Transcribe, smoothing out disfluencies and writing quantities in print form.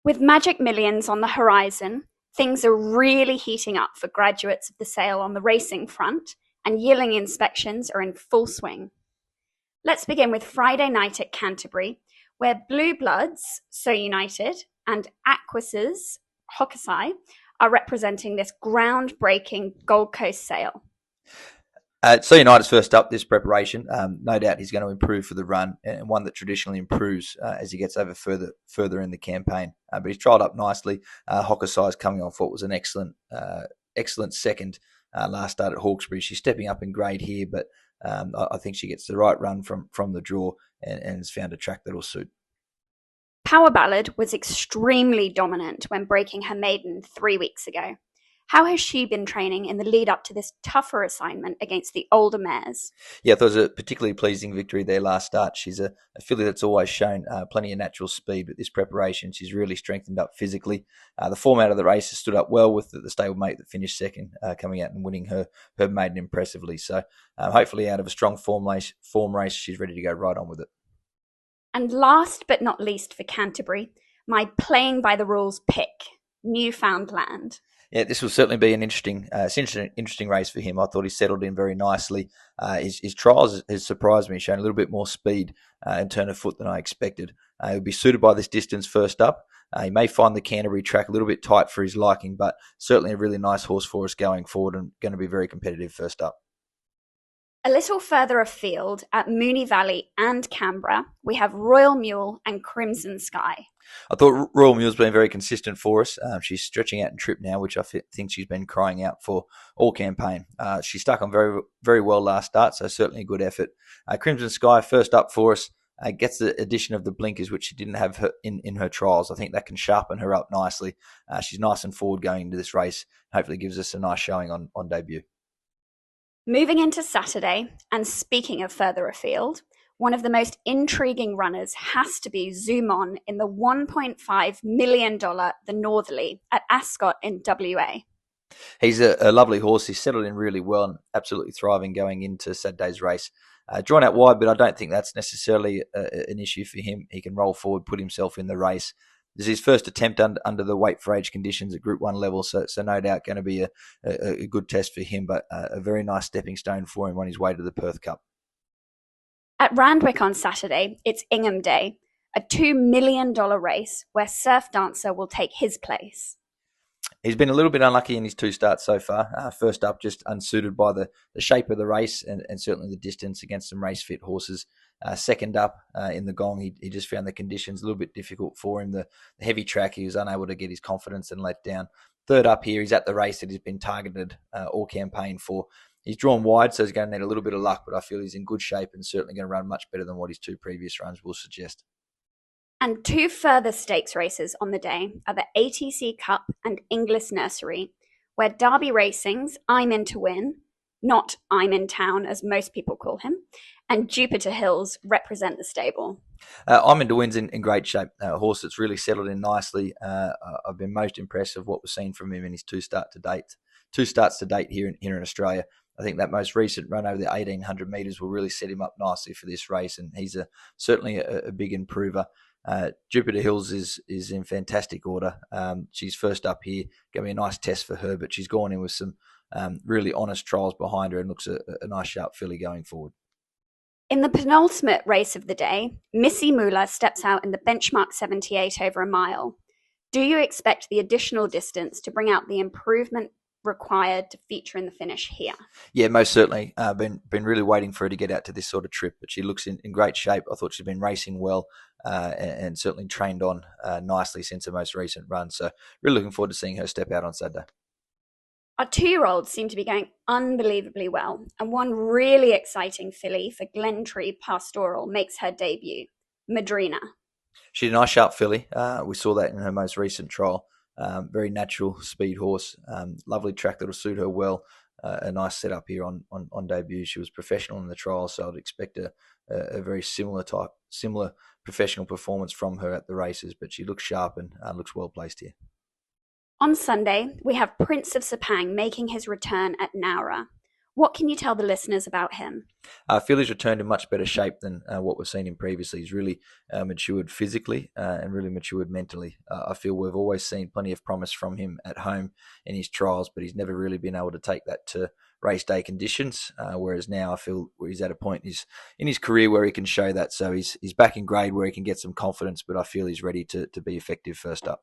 With Magic Millions on the horizon, things are really heating up for graduates of the sale on the racing front, and yearling inspections are in full swing. Let's begin with Friday night at Canterbury, where Blue Bloods, So United, and Aquis's Hokusai are representing this groundbreaking Gold Coast sale. So United's first up this preparation. No doubt he's going to improve for the run, and one that traditionally improves as he gets over further in the campaign. But he's trialled up nicely. Hokusai is coming off what was an excellent second last start at Hawkesbury. She's stepping up in grade here, but I think she gets the right run from the draw and has found a track that'll suit. Power Ballad was extremely dominant when breaking her maiden 3 weeks ago. How has she been training in the lead up to this tougher assignment against the older mares? Yeah, I thought it was a particularly pleasing victory there last start. She's a filly that's always shown plenty of natural speed, but this preparation, she's really strengthened up physically. The format of the race has stood up well with the stablemate that finished second, coming out and winning her maiden impressively. So hopefully out of a strong form race, she's ready to go right on with it. And last but not least for Canterbury, my playing by the rules pick, Newfoundland. Yeah, this will certainly be an interesting race for him. I thought he settled in very nicely. His trials has surprised me, showing a little bit more speed and turn of foot than I expected. He'll be suited by this distance first up. He may find the Canterbury track a little bit tight for his liking, but certainly a really nice horse for us going forward and going to be very competitive first up. A little further afield at Moonee Valley and Canberra, we have Royal Mule and Crimson Sky. I thought Royal Mule's been very consistent for us. She's stretching out in trip now, which I think she's been crying out for all campaign. She stuck on very, very well last start, so certainly a good effort. Crimson Sky, first up for us, gets the addition of the blinkers, which she didn't have in her trials. I think that can sharpen her up nicely. She's nice and forward going into this race. Hopefully gives us a nice showing on debut. Moving into Saturday, and speaking of further afield, one of the most intriguing runners has to be Zoomon in the $1.5 million The Northerly at Ascot in WA. He's a lovely horse. He's settled in really well and absolutely thriving going into Saturday's race. Drawn out wide, but I don't think that's necessarily an issue for him. He can roll forward, put himself in the race. This is his first attempt under the weight for age conditions at Group 1 level, so no doubt going to be a good test for him, but a very nice stepping stone for him on his way to the Perth Cup. At Randwick on Saturday, it's Ingham Day, a $2 million race where Surf Dancer will take his place. He's been a little bit unlucky in his two starts so far. First up, just unsuited by the shape of the race and certainly the distance against some race-fit horses. Second up in the Gong, he just found the conditions a little bit difficult for him. The heavy track, he was unable to get his confidence and let down. Third up here, he's at the race that he's been targeted all campaign for. He's drawn wide, so he's going to need a little bit of luck, but I feel he's in good shape and certainly going to run much better than what his two previous runs will suggest. And two further stakes races on the day are the ATC Cup and Inglis Nursery, where Derby Racing's I'm in to win, not I'm in town as most people call him, and Jupiter Hills represent the stable. I'm in to win's in great shape. A horse that's really settled in nicely. I've been most impressed with what we've seen from him in his two starts to date here in Australia. I think that most recent run over the 1,800 metres will really set him up nicely for this race, and he's certainly a big improver. Jupiter Hills is in fantastic order. She's first up here. Going to be a nice test for her, but she's gone in with some really honest trials behind her and looks a nice sharp filly going forward. In the penultimate race of the day, Missy Mulla steps out in the benchmark 78 over a mile. Do you expect the additional distance to bring out the improvement required to feature in the finish here? Yeah, most certainly. Been really waiting for her to get out to this sort of trip, but she looks in great shape. I thought she's been racing well and certainly trained on nicely since her most recent run. So really looking forward to seeing her step out on Saturday. Our 2-year-olds seem to be going unbelievably well, and one really exciting filly for Glentree Pastoral makes her debut, Madrina. She's a nice sharp filly. We saw that in her most recent trial. Very natural speed horse. Lovely track that'll suit her well. A nice setup here on debut. She was professional in the trial, so I'd expect a very similar professional performance from her at the races, but she looks sharp and looks well placed here. On Sunday, we have Prince of Sapang making his return at Nowra. What can you tell the listeners about him? I feel he's returned in much better shape than what we've seen him previously. He's really matured physically and really matured mentally. I feel we've always seen plenty of promise from him at home in his trials, but he's never really been able to take that to race day conditions. Whereas now I feel he's at a point in his career where he can show that. So he's back in grade where he can get some confidence, but I feel he's ready to be effective first up.